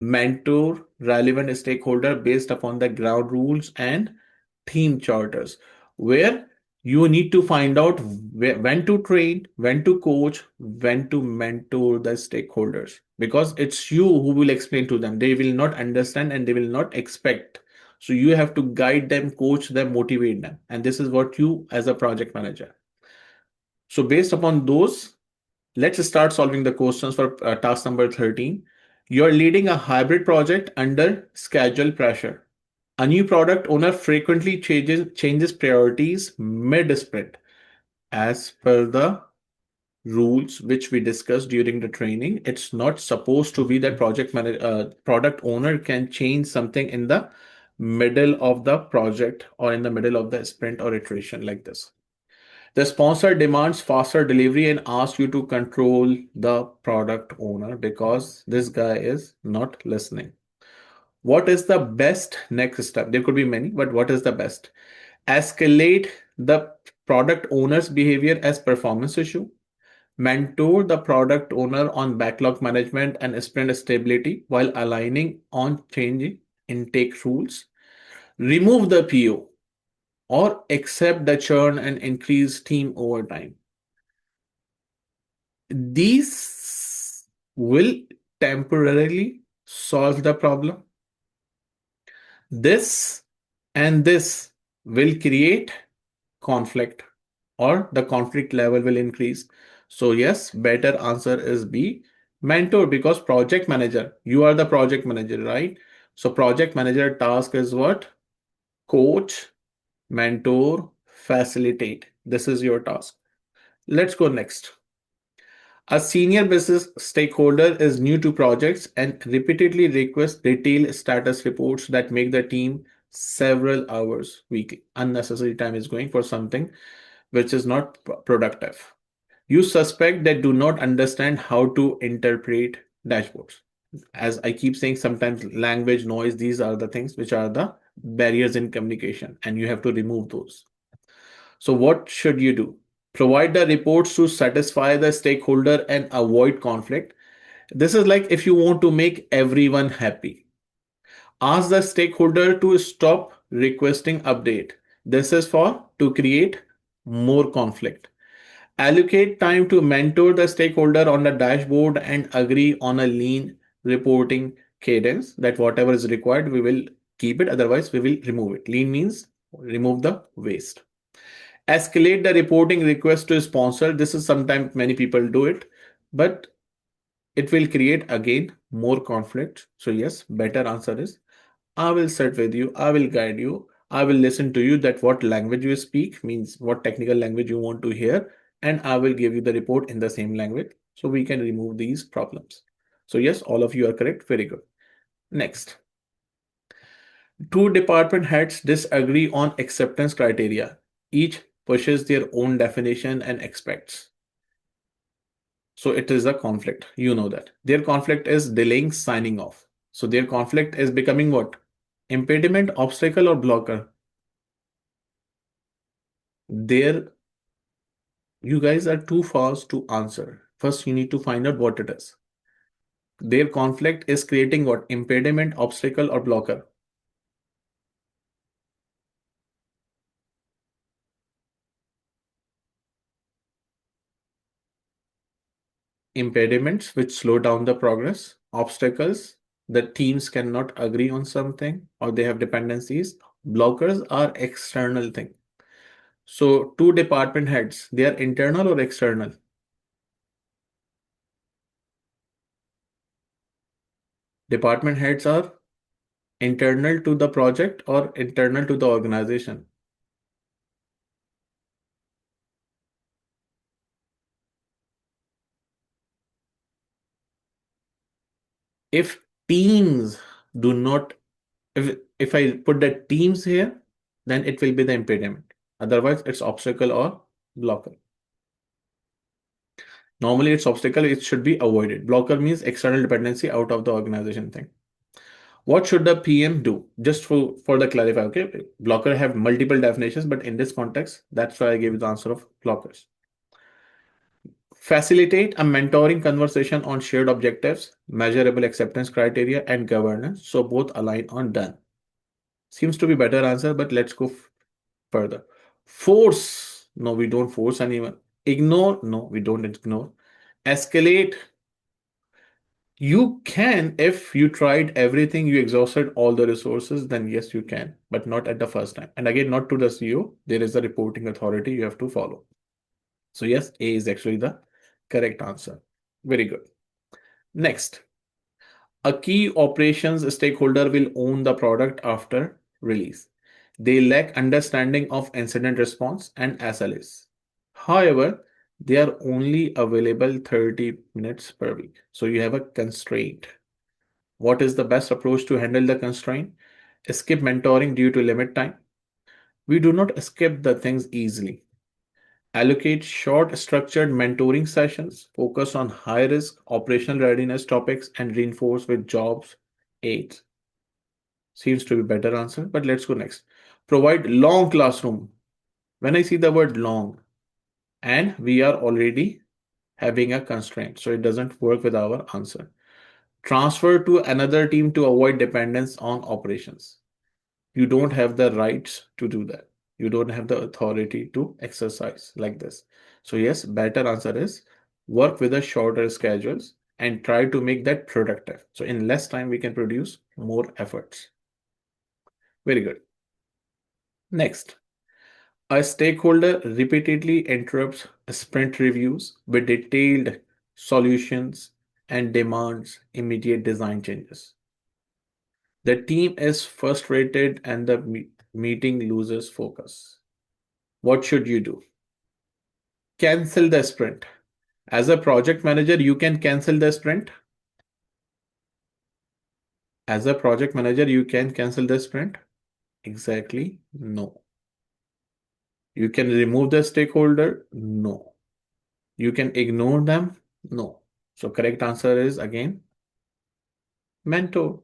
mentor relevant stakeholder based upon the ground rules and theme charters, where you need to find out when to train, when to coach, when to mentor the stakeholders, because it's you who will explain to them. They will not understand and they will not expect. So you have to guide them, coach them, motivate them. And this is what you as a project manager. So based upon those, let's start solving the questions for task number 13. You're leading a hybrid project under schedule pressure. A new product owner frequently changes priorities mid-sprint. As per the rules which we discussed during the training, it's not supposed to be that product owner can change something in the middle of the project or in the middle of the sprint or iteration like this. The sponsor demands faster delivery and asks you to control the product owner because this guy is not listening. What is the best next step? There could be many, but what is the best? Escalate the product owner's behavior as performance issue. Mentor the product owner on backlog management and sprint stability while aligning on changing intake rules. Remove the PO or accept the churn and increase team overtime. These will temporarily solve the problem. This and this will create conflict, or the conflict level will increase. So yes, better answer is B, mentor, because project manager, you are the project manager, right? So project manager task is what? Coach, mentor, facilitate. This is your task. Let's go next. A senior business stakeholder is new to projects and repeatedly requests detailed status reports that make the team several hours weekly. Unnecessary time is going for something which is not productive. You suspect that do not understand how to interpret dashboards. As I keep saying, sometimes language, noise, these are the things which are the barriers in communication, and you have to remove those. So what should you do? Provide the reports to satisfy the stakeholder and avoid conflict. This is like if you want to make everyone happy. Ask the stakeholder to stop requesting update. This is for to create more conflict. Allocate time to mentor the stakeholder on the dashboard and agree on a lean reporting cadence that whatever is required, we will keep it. Otherwise, we will remove it. Lean means remove the waste. Escalate the reporting request to a sponsor. This is sometimes many people do it, but it will create again more conflict. So yes, better answer is I will sit with you, I will guide you, I will listen to you that what language you speak means what technical language you want to hear, and I will give you the report in the same language so we can remove these problems. So yes, all of you are correct. Very good. Next. Two department heads disagree on acceptance criteria. Each pushes their own definition and expects. So it is a conflict. You know that. Their conflict is delaying signing off. So their conflict is becoming what? Impediment, obstacle, or blocker. There, you guys are too fast to answer. First, you need to find out what it is. Their conflict is creating what? Impediment, obstacle, or blocker. Impediments which slow down the progress, obstacles, the teams cannot agree on something or they have dependencies. Blockers are external thing. So two department heads, they are internal or external? Department heads are internal to the project or internal to the organization. If teams do not, if I put the teams here, then it will be the impediment. Otherwise, it's obstacle or blocker. Normally, it's obstacle, it should be avoided. Blocker means external dependency out of the organization thing. What should the PM do? Just for the clarify, okay? Blocker have multiple definitions, but in this context, that's why I gave you the answer of blockers. Facilitate a mentoring conversation on shared objectives, measurable acceptance criteria, and governance. So both align on done. Seems to be better answer, but let's go further. Force. No, we don't force anyone. Ignore. No, we don't ignore. Escalate. You can, if you tried everything, you exhausted all the resources, then yes, you can, but not at the first time. And again, not to the CEO. There is a reporting authority you have to follow. So yes, A is actually the correct answer. Very good. Next, a key operations stakeholder will own the product after release. They lack understanding of incident response and SLAs. However, they are only available 30 minutes per week. So you have a constraint. What is the best approach to handle the constraint? Skip mentoring due to limit time. We do not skip the things easily. Allocate short, structured mentoring sessions, focus on high risk operational readiness topics, and reinforce with jobs aids. Seems to be better answer, but let's go next. Provide long classroom. When I see the word long, and we are already having a constraint, so it doesn't work with our answer. Transfer to another team to avoid dependence on operations. You don't have the rights to do that. You don't have the authority to exercise like this. So yes, better answer is work with a shorter schedules and try to make that productive. So in less time, we can produce more efforts. Very good. Next, a stakeholder repeatedly interrupts sprint reviews with detailed solutions and demands immediate design changes. The team is frustrated and the meeting loses focus. What should you do? Cancel the sprint. As a project manager, you can cancel the sprint. As a project manager, you can cancel the sprint. Exactly. No. You can remove the stakeholder. No. You can ignore them. No. So correct answer is again mentor.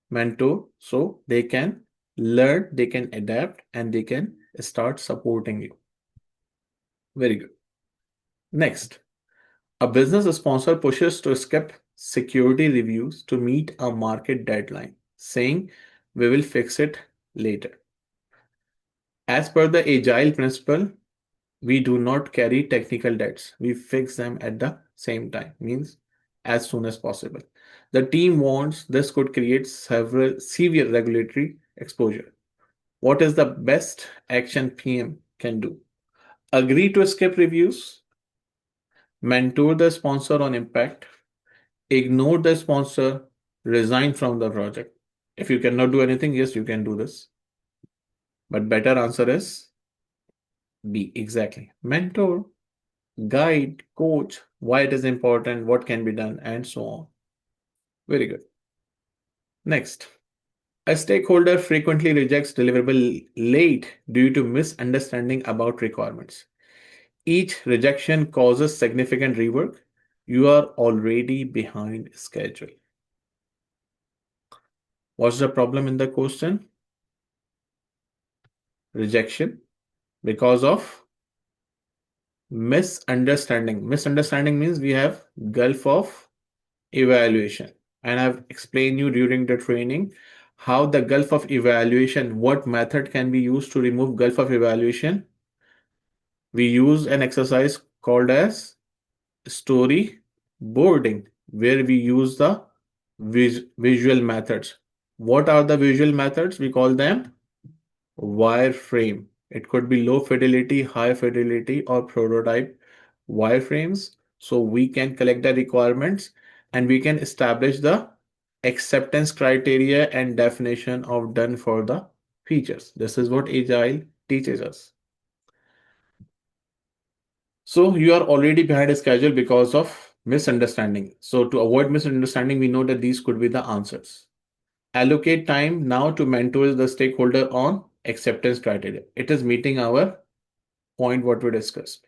Mentor. So they can learn, they can adapt, and they can start supporting you. Very good. Next, a business sponsor pushes to skip security reviews to meet a market deadline, saying we will fix it later. As per the Agile principle, we do not carry technical debts. We fix them at the same time, means as soon as possible. The team warns this could create several severe regulatory exposure. What is the best action PM can do? Agree to skip reviews, mentor the sponsor on impact, ignore the sponsor, resign from the project. If you cannot do anything, yes, you can do this. But better answer is B. Exactly. Mentor, guide, coach, why it is important, what can be done, and so on. Very good. Next. A stakeholder frequently rejects deliverable late due to misunderstanding about requirements. Each rejection causes significant rework. You are already behind schedule. What's the problem in the question? Rejection because of misunderstanding. Misunderstanding means we have gulf of evaluation. And I've explained you during the training how the gulf of evaluation, what method can be used to remove gulf of evaluation. We use an exercise called as story boarding, where we use the visual methods. What are the visual methods? We call them wireframe. It could be low fidelity, high fidelity, or prototype wireframes. So we can collect the requirements and we can establish the acceptance criteria and definition of done for the features. This is what Agile teaches us. So you are already behind a schedule because of misunderstanding. So to avoid misunderstanding, we know that these could be the answers. Allocate time now to mentor the stakeholder on acceptance criteria. It is meeting our point what we discussed.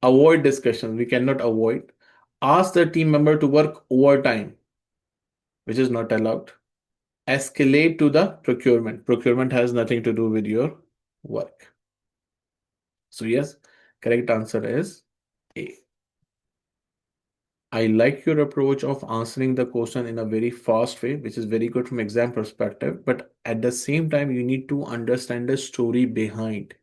Avoid discussion. We cannot avoid. Ask the team member to work overtime, which is not allowed. Escalate to the procurement. Procurement has nothing to do with your work. So yes, correct answer is A. I like your approach of answering the question in a very fast way, which is very good from exam perspective. But at the same time, you need to understand the story behind.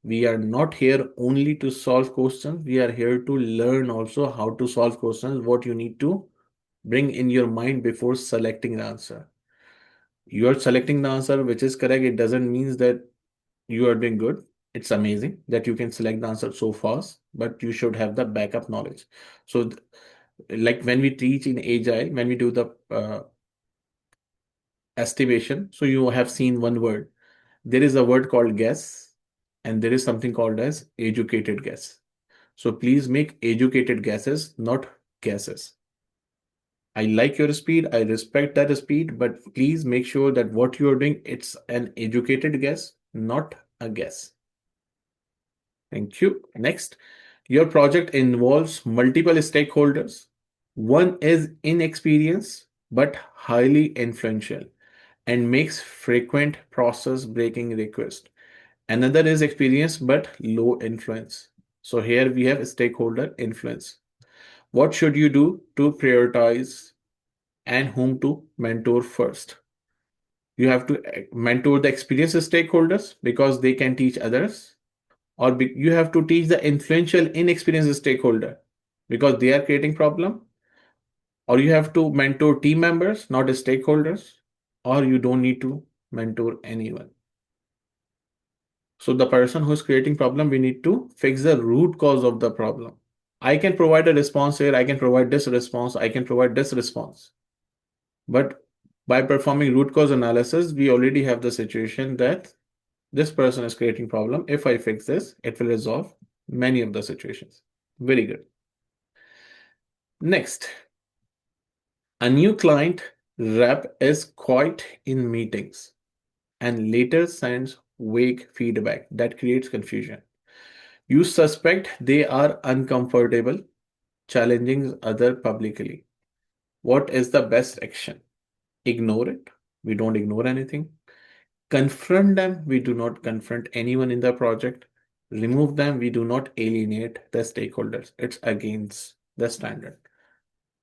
We are not here only to solve questions. We are here to learn also how to solve questions, what you need to bring in your mind before selecting the answer. You are selecting the answer which is correct. It doesn't mean that you are doing good. It's amazing that you can select the answer so fast, but you should have the backup knowledge. So, like when we teach in Agile, when we do the estimation, so you have seen one word. There is a word called guess, and there is something called as educated guess. So please make educated guesses, not guesses. I like your speed, I respect that speed, but please make sure that what you are doing, it's an educated guess, not a guess. Thank you. Next, your project involves multiple stakeholders. One is inexperienced but highly influential and makes frequent process breaking requests. Another is experienced but low influence. So here we have stakeholder influence. What should you do to prioritize and whom to mentor first? You have to mentor the experienced stakeholders because they can teach others, or you have to teach the influential inexperienced stakeholder because they are creating problem, or you have to mentor team members, not stakeholders, or you don't need to mentor anyone. So the person who's creating problem, we need to fix the root cause of the problem. I can provide a response here, I can provide this response, I can provide this response. But by performing root cause analysis, we already have the situation that this person is creating problem. If I fix this, it will resolve many of the situations. Very good. Next, a new client rep is quiet in meetings and later sends vague feedback that creates confusion. You suspect they are uncomfortable challenging other publicly. What is the best action? Ignore it. We don't ignore anything. Confront them. We do not confront anyone in the project. Remove them. We do not alienate the stakeholders. It's against the standard.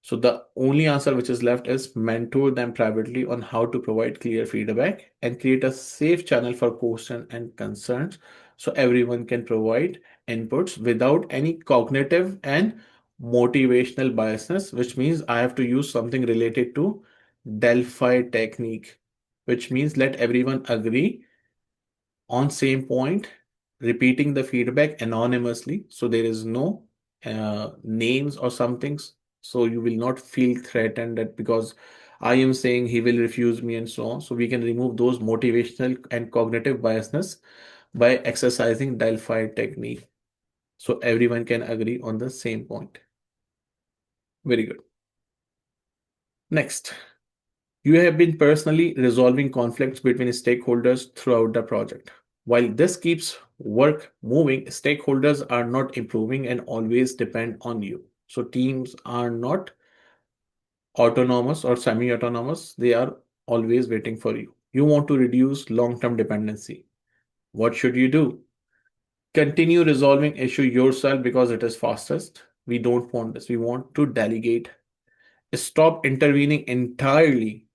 So the only answer which is left is mentor them privately on how to provide clear feedback and create a safe channel for questions and concerns so everyone can provide inputs without any cognitive and motivational biasness, which means I have to use something related to Delphi technique, which means let everyone agree on same point, repeating the feedback anonymously. So there is no names or somethings. So you will not feel threatened that because I am saying he will refuse me and so on. So we can remove those motivational and cognitive biasness by exercising Delphi technique. So everyone can agree on the same point. Very good. Next, you have been personally resolving conflicts between stakeholders throughout the project. While this keeps work moving, stakeholders are not improving and always depend on you. So teams are not autonomous or semi-autonomous. They are always waiting for you. You want to reduce long-term dependency. What should you do? Continue resolving issue yourself because it is fastest. We don't want this. We want to delegate. Stop intervening entirely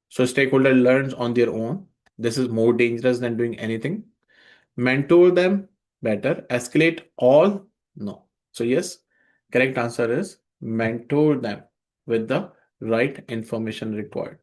so stakeholder learns on their own. This is more dangerous than doing anything. Mentor them better. Escalate all? No. So yes, correct answer is mentor them with the right information required.